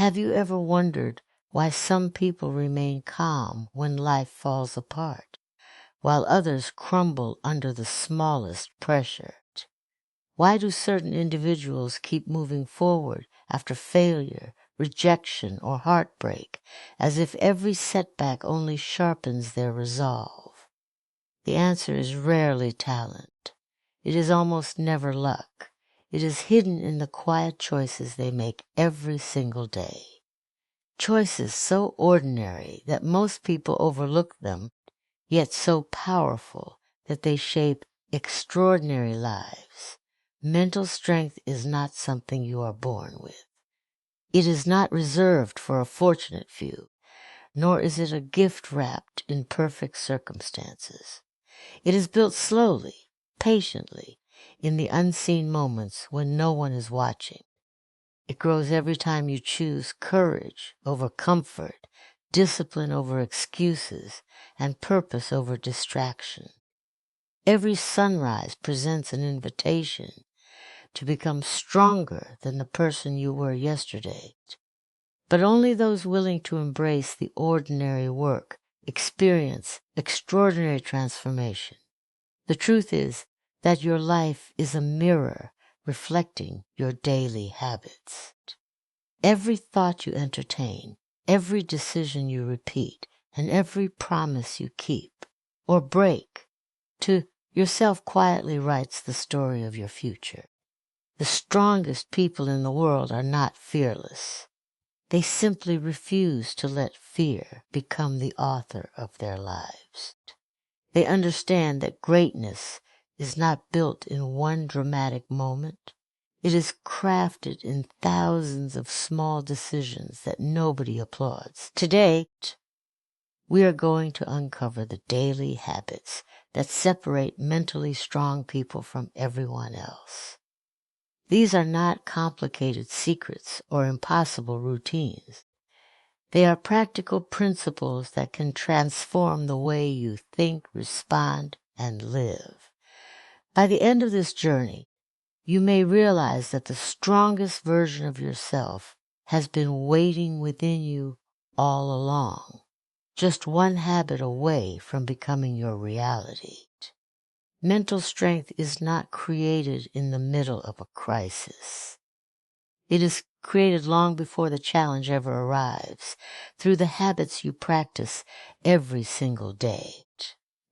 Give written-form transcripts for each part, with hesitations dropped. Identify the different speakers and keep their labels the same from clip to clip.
Speaker 1: Have you ever wondered why some people remain calm when life falls apart, while others crumble under the smallest pressure? Why do certain individuals keep moving forward after failure, rejection, or heartbreak, as if every setback only sharpens their resolve? The answer is rarely talent. It is almost never luck. It is hidden in the quiet choices they make every single day. Choices so ordinary that most people overlook them, yet so powerful that they shape extraordinary lives. Mental strength is not something you are born with. It is not reserved for a fortunate few, nor is it a gift wrapped in perfect circumstances. It is built slowly, patiently, in the unseen moments when no one is watching. It grows every time you choose courage over comfort, discipline over excuses, and purpose over distraction. Every sunrise presents an invitation to become stronger than the person you were yesterday. But only those willing to embrace the ordinary work experience extraordinary transformation. The truth is that your life is a mirror reflecting your daily habits. Every thought you entertain, every decision you repeat, and every promise you keep or break to yourself quietly writes the story of your future. The strongest people in the world are not fearless. They simply refuse to let fear become the author of their lives. They understand that greatness is not built in one dramatic moment. It is crafted in thousands of small decisions that nobody applauds. Today, we are going to uncover the daily habits that separate mentally strong people from everyone else. These are not complicated secrets or impossible routines. They are practical principles that can transform the way you think, respond, and live. By the end of this journey, you may realize that the strongest version of yourself has been waiting within you all along, just one habit away from becoming your reality. Mental strength is not created in the middle of a crisis. It is created long before the challenge ever arrives, through the habits you practice every single day.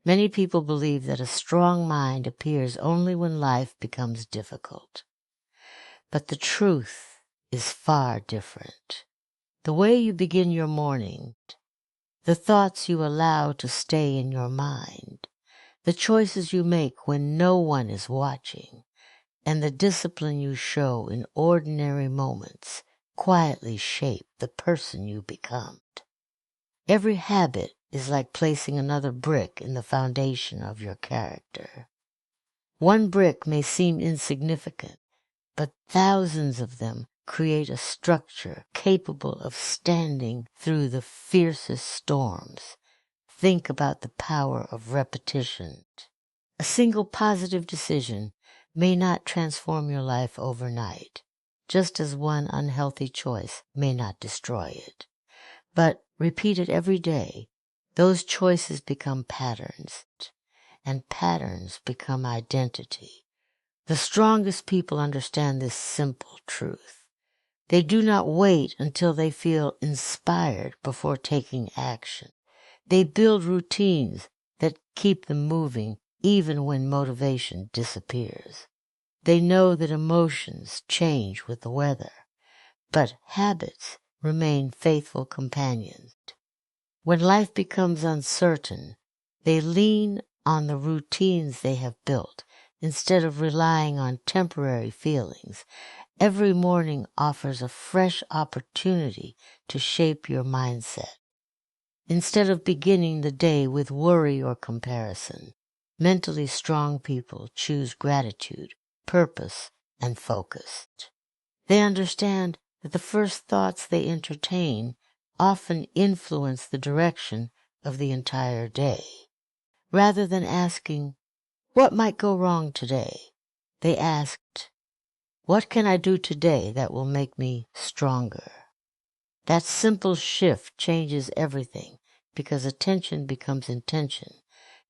Speaker 1: Many people believe that a strong mind appears only when life becomes difficult. But the truth is far different. The way you begin your morning, the thoughts you allow to stay in your mind, the choices you make when no one is watching, and the discipline you show in ordinary moments quietly shape the person you become. Every habit is like placing another brick in the foundation of your character. One brick may seem insignificant, but thousands of them create a structure capable of standing through the fiercest storms. Think about the power of repetition. A single positive decision may not transform your life overnight, just as one unhealthy choice may not destroy it. But repeated every day, those choices become patterns, and patterns become identity. The strongest people understand this simple truth. They do not wait until they feel inspired before taking action. They build routines that keep them moving even when motivation disappears. They know that emotions change with the weather, but habits remain faithful companions. When life becomes uncertain, they lean on the routines they have built instead of relying on temporary feelings. Every morning offers a fresh opportunity to shape your mindset. Instead of beginning the day with worry or comparison, mentally strong people choose gratitude, purpose, and focus. They understand that the first thoughts they entertain often influence the direction of the entire day. Rather than asking, "What might go wrong today?" they asked, "What can I do today that will make me stronger?" That simple shift changes everything because attention becomes intention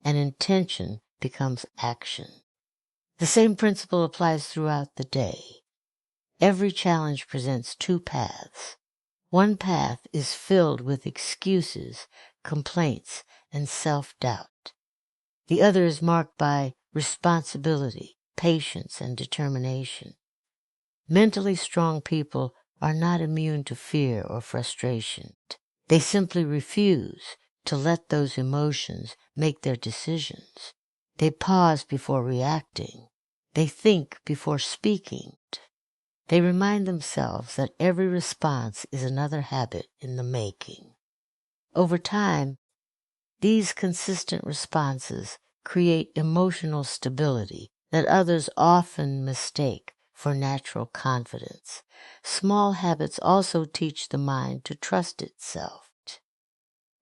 Speaker 1: and intention becomes action. The same principle applies throughout the day. Every challenge presents two paths. One path is filled with excuses, complaints, and self-doubt. The other is marked by responsibility, patience, and determination. Mentally strong people are not immune to fear or frustration. They simply refuse to let those emotions make their decisions. They pause before reacting. They think before speaking. They remind themselves that every response is another habit in the making. Over time, these consistent responses create emotional stability that others often mistake for natural confidence. Small habits also teach the mind to trust itself.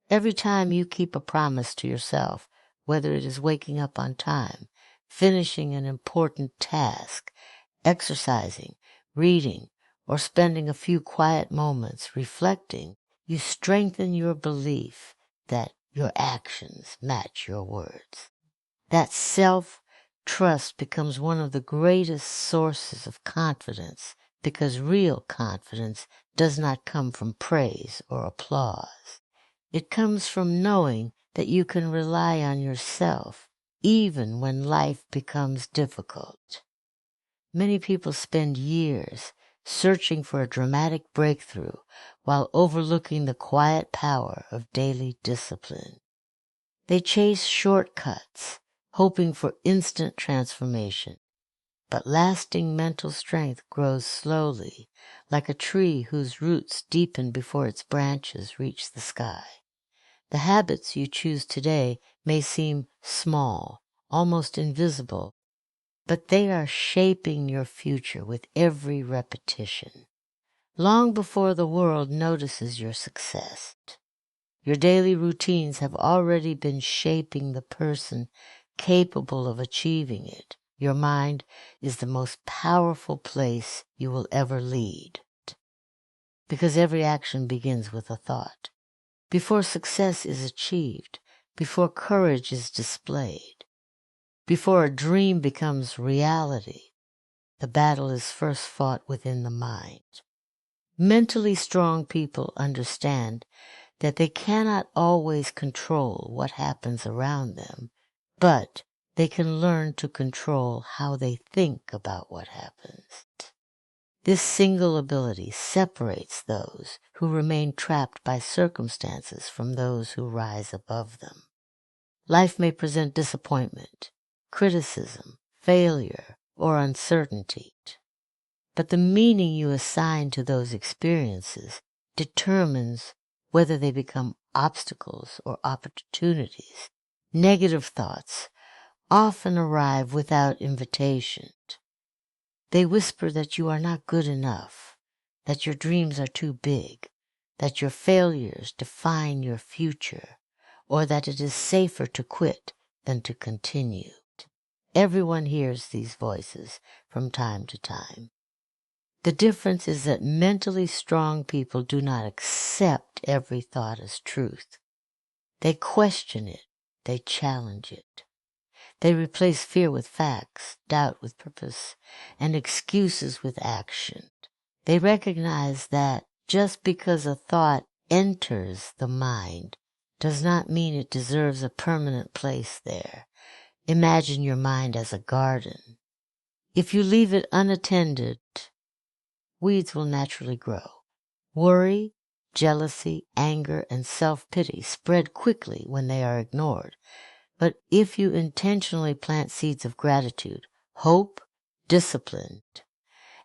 Speaker 1: Every time you keep a promise to yourself, whether it is waking up on time, finishing an important task, exercising, reading, or spending a few quiet moments reflecting, you strengthen your belief that your actions match your words. That self-trust becomes one of the greatest sources of confidence because real confidence does not come from praise or applause. It comes from knowing that you can rely on yourself even when life becomes difficult. Many people spend years searching for a dramatic breakthrough while overlooking the quiet power of daily discipline. They chase shortcuts, hoping for instant transformation. But lasting mental strength grows slowly, like a tree whose roots deepen before its branches reach the sky. The habits you choose today may seem small, almost invisible, but they are shaping your future with every repetition. Long before the world notices your success, your daily routines have already been shaping the person capable of achieving it. Your mind is the most powerful place you will ever lead, because every action begins with a thought. Before success is achieved, before courage is displayed, before a dream becomes reality, the battle is first fought within the mind. Mentally strong people understand that they cannot always control what happens around them, but they can learn to control how they think about what happens. This single ability separates those who remain trapped by circumstances from those who rise above them. Life may present disappointment, criticism, failure, or uncertainty, but the meaning you assign to those experiences determines whether they become obstacles or opportunities. Negative thoughts often arrive without invitation. They whisper that you are not good enough, that your dreams are too big, that your failures define your future, or that it is safer to quit than to continue. Everyone hears these voices from time to time. The difference is that mentally strong people do not accept every thought as truth. They question it. They challenge it. They replace fear with facts, doubt with purpose, and excuses with action. They recognize that just because a thought enters the mind does not mean it deserves a permanent place there. Imagine your mind as a garden. If you leave it unattended, weeds will naturally grow. Worry, jealousy, anger, and self-pity spread quickly when they are ignored. But if you intentionally plant seeds of gratitude, hope, discipline,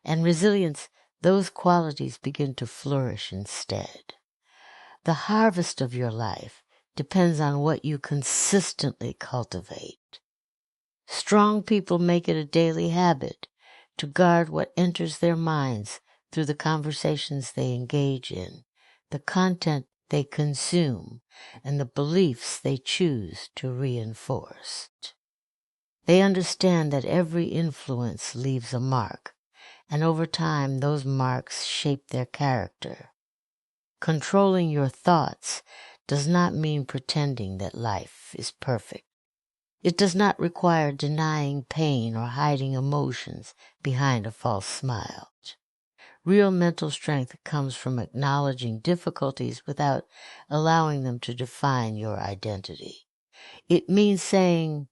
Speaker 1: and resilience, those qualities begin to flourish instead. The harvest of your life depends on what you consistently cultivate. Strong people make it a daily habit to guard what enters their minds through the conversations they engage in, the content they consume, and the beliefs they choose to reinforce. They understand that every influence leaves a mark, and over time those marks shape their character. Controlling your thoughts does not mean pretending that life is perfect. It does not require denying pain or hiding emotions behind a false smile. Real mental strength comes from acknowledging difficulties without allowing them to define your identity. It means saying,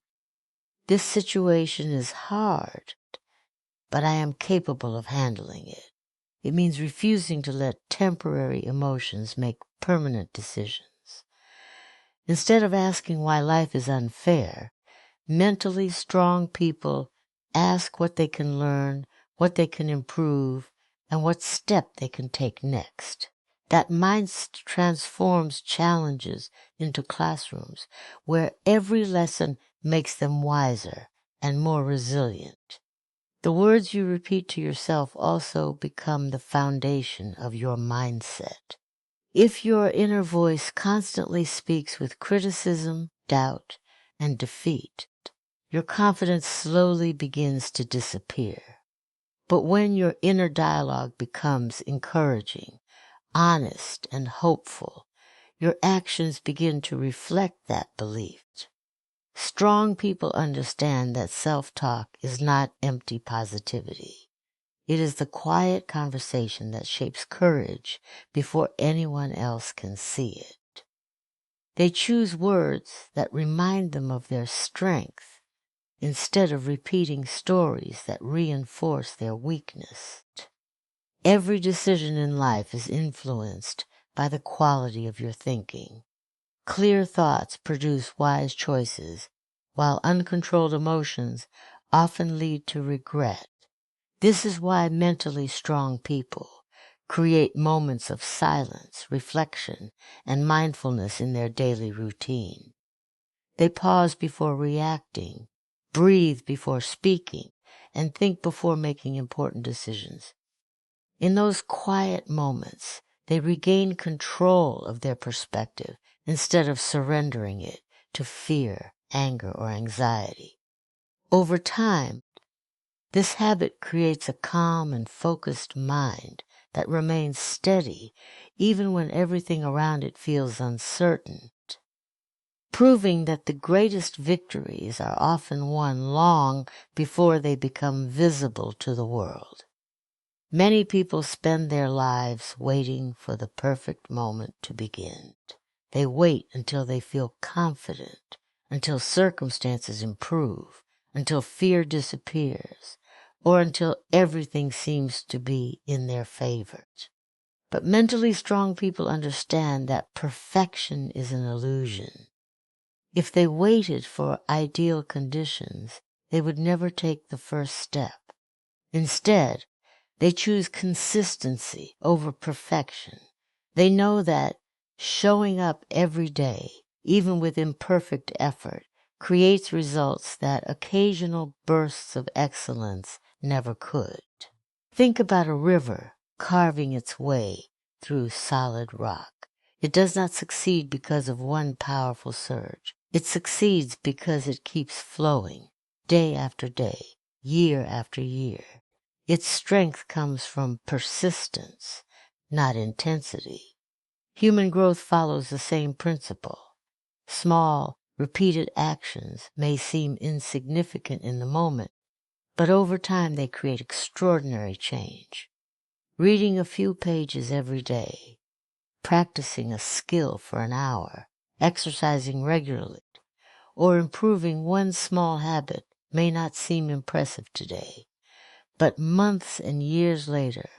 Speaker 1: "This situation is hard, but I am capable of handling it." It means refusing to let temporary emotions make permanent decisions. Instead of asking why life is unfair, mentally strong people ask what they can learn, what they can improve, and what step they can take next. That mindset transforms challenges into classrooms where every lesson makes them wiser and more resilient. The words you repeat to yourself also become the foundation of your mindset. If your inner voice constantly speaks with criticism, doubt, and defeat, your confidence slowly begins to disappear. But when your inner dialogue becomes encouraging, honest, and hopeful, your actions begin to reflect that belief. Strong people understand that self-talk is not empty positivity. It is the quiet conversation that shapes courage before anyone else can see it. They choose words that remind them of their strength instead of repeating stories that reinforce their weakness. Every decision in life is influenced by the quality of your thinking. Clear thoughts produce wise choices, while uncontrolled emotions often lead to regret. This is why mentally strong people create moments of silence, reflection, and mindfulness in their daily routine. They pause before reacting, breathe before speaking, and think before making important decisions. In those quiet moments, they regain control of their perspective instead of surrendering it to fear, anger, or anxiety. Over time, this habit creates a calm and focused mind that remains steady even when everything around it feels uncertain, proving that the greatest victories are often won long before they become visible to the world. Many people spend their lives waiting for the perfect moment to begin. They wait until they feel confident, until circumstances improve, until fear disappears, or until everything seems to be in their favor. But mentally strong people understand that perfection is an illusion. If they waited for ideal conditions, they would never take the first step. Instead, they choose consistency over perfection. They know that showing up every day, even with imperfect effort, creates results that occasional bursts of excellence never could. Think about a river carving its way through solid rock. It does not succeed because of one powerful surge. It succeeds because it keeps flowing, day after day, year after year. Its strength comes from persistence, not intensity. Human growth follows the same principle. Small, repeated actions may seem insignificant in the moment, but over time they create extraordinary change. Reading a few pages every day, practicing a skill for an hour, exercising regularly, or improving one small habit may not seem impressive today. But months and years later,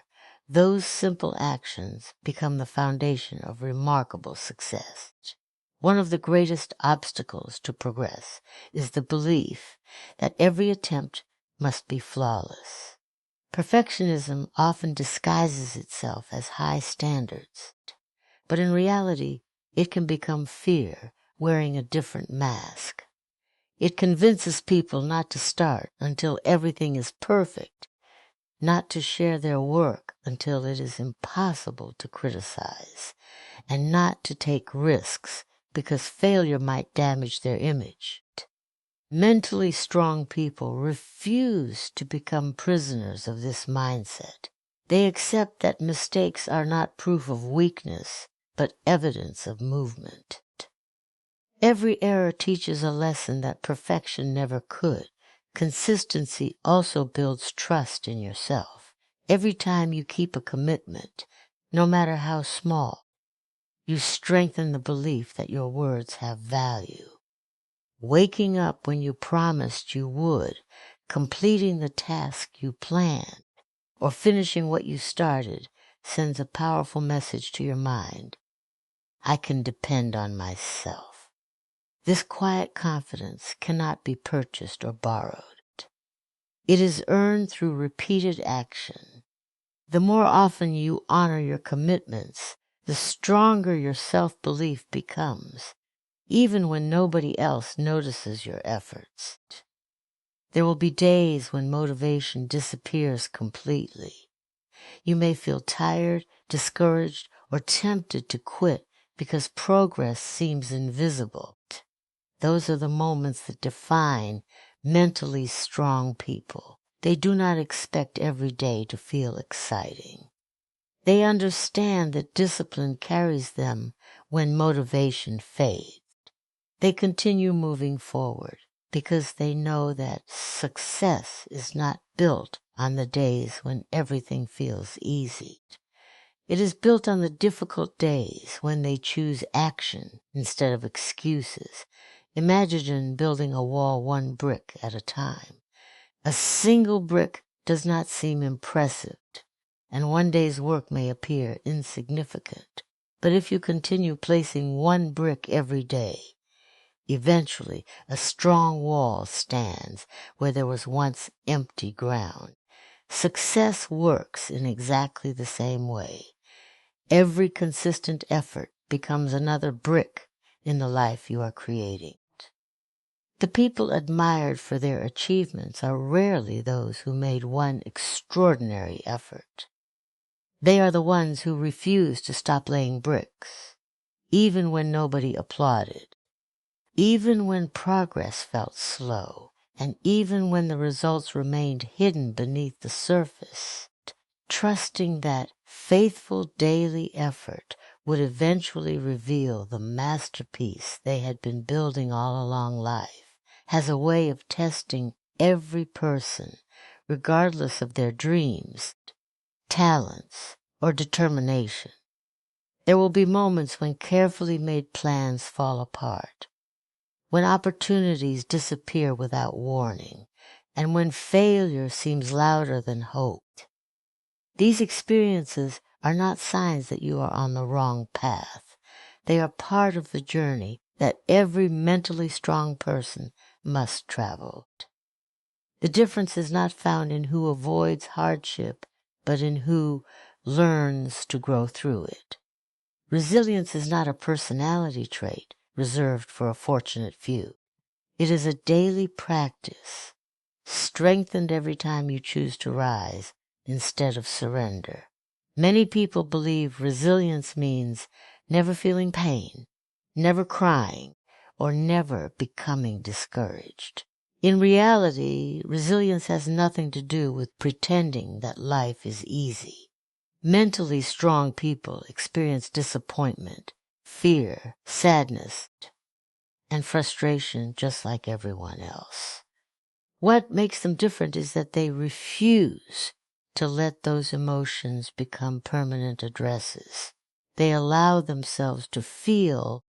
Speaker 1: those simple actions become the foundation of remarkable success. One of the greatest obstacles to progress is the belief that every attempt must be flawless. Perfectionism often disguises itself as high standards, but in reality, it can become fear wearing a different mask. It convinces people not to start until everything is perfect, not to share their work until it is impossible to criticize, and not to take risks because failure might damage their image. Mentally strong people refuse to become prisoners of this mindset. They accept that mistakes are not proof of weakness, but evidence of movement. Every error teaches a lesson that perfection never could. Consistency also builds trust in yourself. Every time you keep a commitment, no matter how small, you strengthen the belief that your words have value. Waking up when you promised you would, completing the task you planned, or finishing what you started sends a powerful message to your mind. I can depend on myself. This quiet confidence cannot be purchased or borrowed. It is earned through repeated action. The more often you honor your commitments, the stronger your self-belief becomes, even when nobody else notices your efforts. There will be days when motivation disappears completely. You may feel tired, discouraged, or tempted to quit because progress seems invisible. Those are the moments that define mentally strong people. They do not expect every day to feel exciting. They understand that discipline carries them when motivation fades. They continue moving forward because they know that success is not built on the days when everything feels easy. It is built on the difficult days when they choose action instead of excuses. Imagine building a wall one brick at a time. A single brick does not seem impressive, and one day's work may appear insignificant. But if you continue placing one brick every day, eventually a strong wall stands where there was once empty ground. Success works in exactly the same way. Every consistent effort becomes another brick in the life you are creating. The people admired for their achievements are rarely those who made one extraordinary effort. They are the ones who refused to stop laying bricks, even when nobody applauded, even when progress felt slow, and even when the results remained hidden beneath the surface, trusting that faithful daily effort would eventually reveal the masterpiece they had been building all along life, has a way of testing every person, regardless of their dreams, talents, or determination. There will be moments when carefully made plans fall apart, when opportunities disappear without warning, and when failure seems louder than hope. These experiences are not signs that you are on the wrong path. They are part of the journey that every mentally strong person must travel. The difference is not found in who avoids hardship, but in who learns to grow through it. Resilience is not a personality trait reserved for a fortunate few. It is a daily practice, strengthened every time you choose to rise instead of surrender. Many people believe resilience means never feeling pain, never crying, or never becoming discouraged. In reality, resilience has nothing to do with pretending that life is easy. Mentally strong people experience disappointment, fear, sadness, and frustration just like everyone else. What makes them different is that they refuse to let those emotions become permanent addresses. They allow themselves to feel,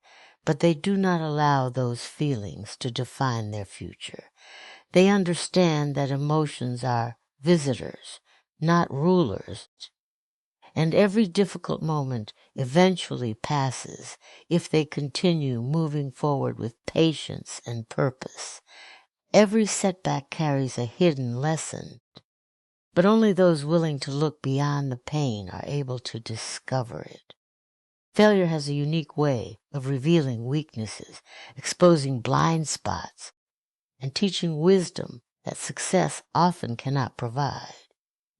Speaker 1: but they do not allow those feelings to define their future. They understand that emotions are visitors, not rulers, and every difficult moment eventually passes if they continue moving forward with patience and purpose. Every setback carries a hidden lesson, but only those willing to look beyond the pain are able to discover it. Failure has a unique way of revealing weaknesses, exposing blind spots, and teaching wisdom that success often cannot provide.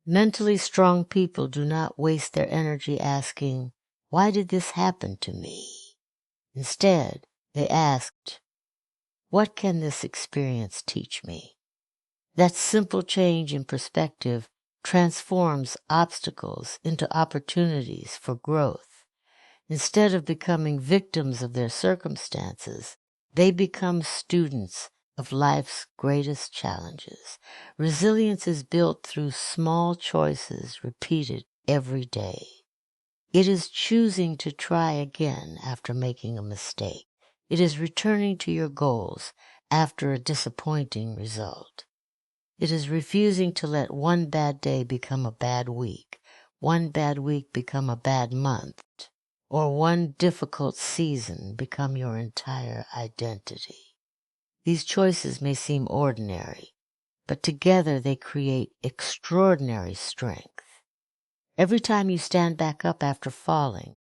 Speaker 1: Mentally strong people do not waste their energy asking, "Why did this happen to me?" Instead, they asked, "What can this experience teach me?" That simple change in perspective transforms obstacles into opportunities for growth. Instead of becoming victims of their circumstances, they become students of life's greatest challenges. Resilience is built through small choices repeated every day. It is choosing to try again after making a mistake. It is returning to your goals after a disappointing result. It is refusing to let one bad day become a bad week, one bad week become a bad month, or one difficult season become your entire identity. These choices may seem ordinary, but together they create extraordinary strength. Every time you stand back up after falling,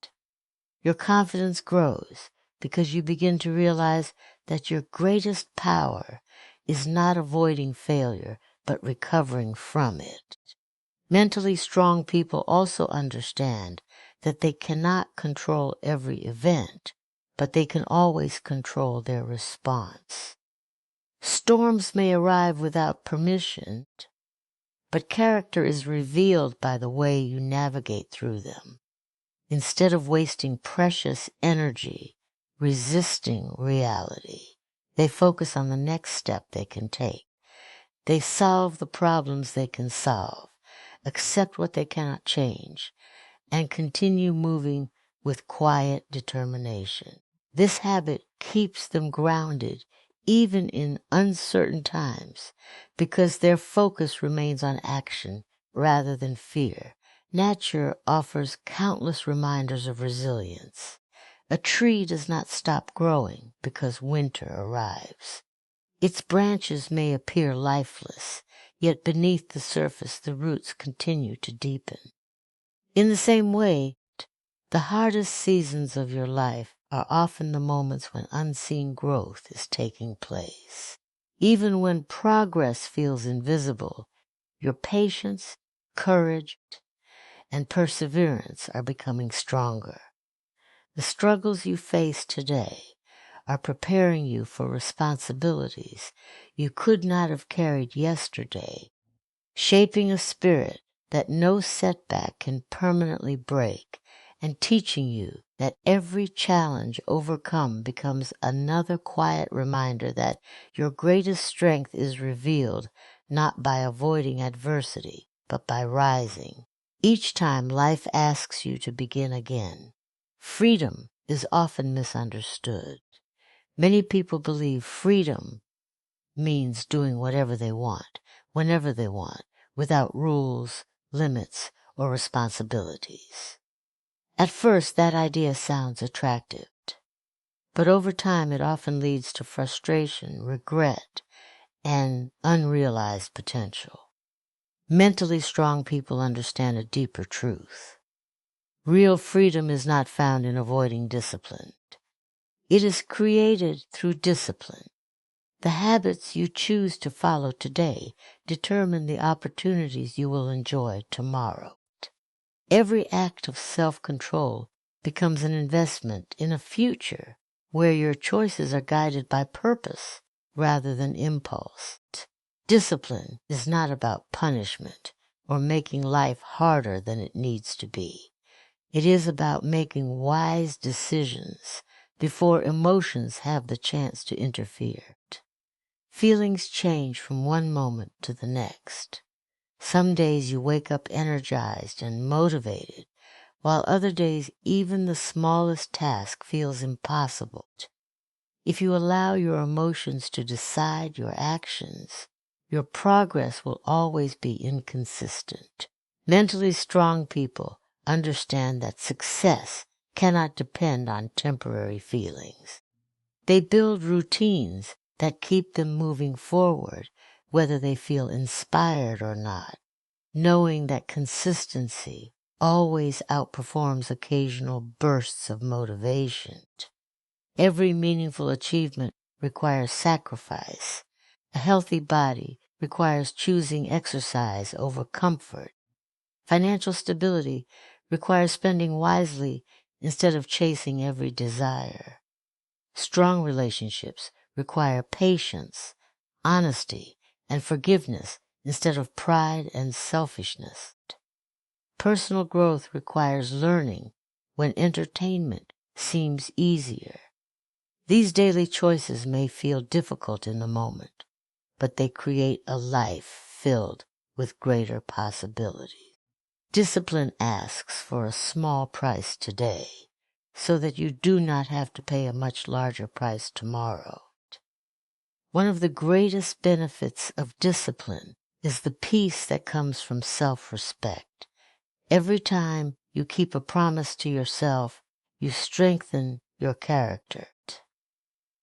Speaker 1: your confidence grows because you begin to realize that your greatest power is not avoiding failure, but recovering from it. Mentally strong people also understand that they cannot control every event, but they can always control their response. Storms may arrive without permission, but character is revealed by the way you navigate through them. Instead of wasting precious energy resisting reality, they focus on the next step they can take. They solve the problems they can solve, accept what they cannot change, and continue moving with quiet determination. This habit keeps them grounded even in uncertain times because their focus remains on action rather than fear. Nature offers countless reminders of resilience. A tree does not stop growing because winter arrives. Its branches may appear lifeless, yet beneath the surface the roots continue to deepen. In the same way, the hardest seasons of your life are often the moments when unseen growth is taking place. Even when progress feels invisible, your patience, courage, and perseverance are becoming stronger. The struggles you face today are preparing you for responsibilities you could not have carried yesterday, shaping a spirit that no setback can permanently break, and teaching you that every challenge overcome becomes another quiet reminder that your greatest strength is revealed not by avoiding adversity, but by rising. Each time life asks you to begin again, freedom is often misunderstood. Many people believe freedom means doing whatever they want, whenever they want, without rules, limits, or responsibilities. At first, that idea sounds attractive, but over time it often leads to frustration, regret, and unrealized potential. Mentally strong people understand a deeper truth. Real freedom is not found in avoiding discipline. It is created through discipline. The habits you choose to follow today determine the opportunities you will enjoy tomorrow. Every act of self-control becomes an investment in a future where your choices are guided by purpose rather than impulse. Discipline is not about punishment or making life harder than it needs to be. It is about making wise decisions before emotions have the chance to interfere. Feelings change from one moment to the next. Some days you wake up energized and motivated, while other days even the smallest task feels impossible. If you allow your emotions to decide your actions, your progress will always be inconsistent. Mentally strong people understand that success cannot depend on temporary feelings. They build routines that keep them moving forward, whether they feel inspired or not, knowing that consistency always outperforms occasional bursts of motivation. Every meaningful achievement requires sacrifice. A healthy body requires choosing exercise over comfort. Financial stability requires spending wisely instead of chasing every desire. Strong relationships require patience, honesty, and forgiveness instead of pride and selfishness. Personal growth requires learning when entertainment seems easier. These daily choices may feel difficult in the moment, but they create a life filled with greater possibilities. Discipline asks for a small price today so that you do not have to pay a much larger price tomorrow. One of the greatest benefits of discipline is the peace that comes from self-respect. Every time you keep a promise to yourself, you strengthen your character.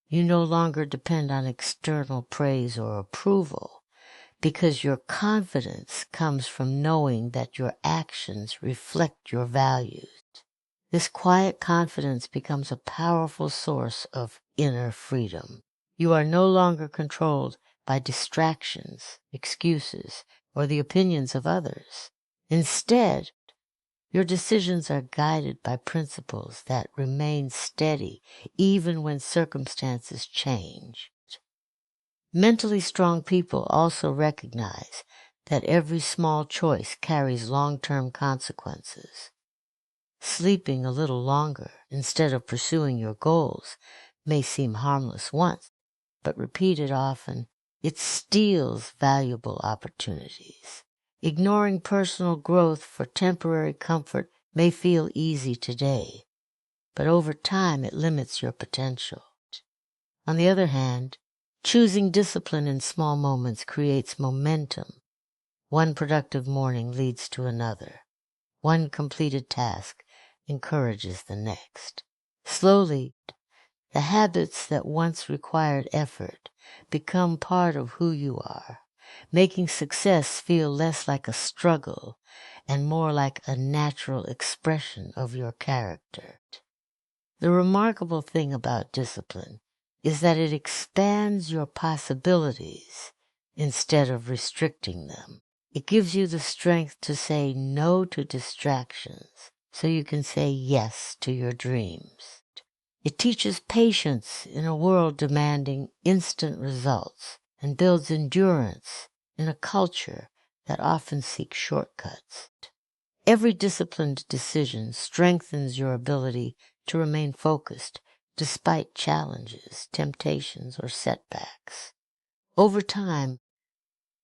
Speaker 1: You no longer depend on external praise or approval because your confidence comes from knowing that your actions reflect your values. This quiet confidence becomes a powerful source of inner freedom. You are no longer controlled by distractions, excuses, or the opinions of others. Instead, your decisions are guided by principles that remain steady even when circumstances change. Mentally strong people also recognize that every small choice carries long-term consequences. Sleeping a little longer instead of pursuing your goals may seem harmless once, but repeated often, it steals valuable opportunities. Ignoring personal growth for temporary comfort may feel easy today, but over time it limits your potential. On the other hand, choosing discipline in small moments creates momentum. One productive morning leads to another. One completed task encourages the next. Slowly, the habits that once required effort become part of who you are, making success feel less like a struggle and more like a natural expression of your character. The remarkable thing about discipline is that it expands your possibilities instead of restricting them. It gives you the strength to say no to distractions so you can say yes to your dreams. It teaches patience in a world demanding instant results and builds endurance in a culture that often seeks shortcuts. Every disciplined decision strengthens your ability to remain focused despite challenges, temptations, or setbacks. Over time,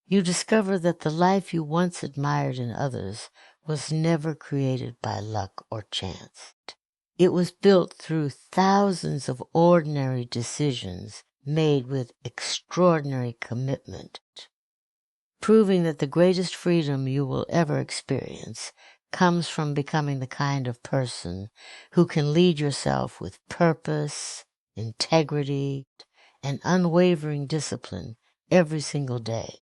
Speaker 1: you discover that the life you once admired in others was never created by luck or chance. It was built through thousands of ordinary decisions made with extraordinary commitment, proving that the greatest freedom you will ever experience comes from becoming the kind of person who can lead yourself with purpose, integrity, and unwavering discipline every single day.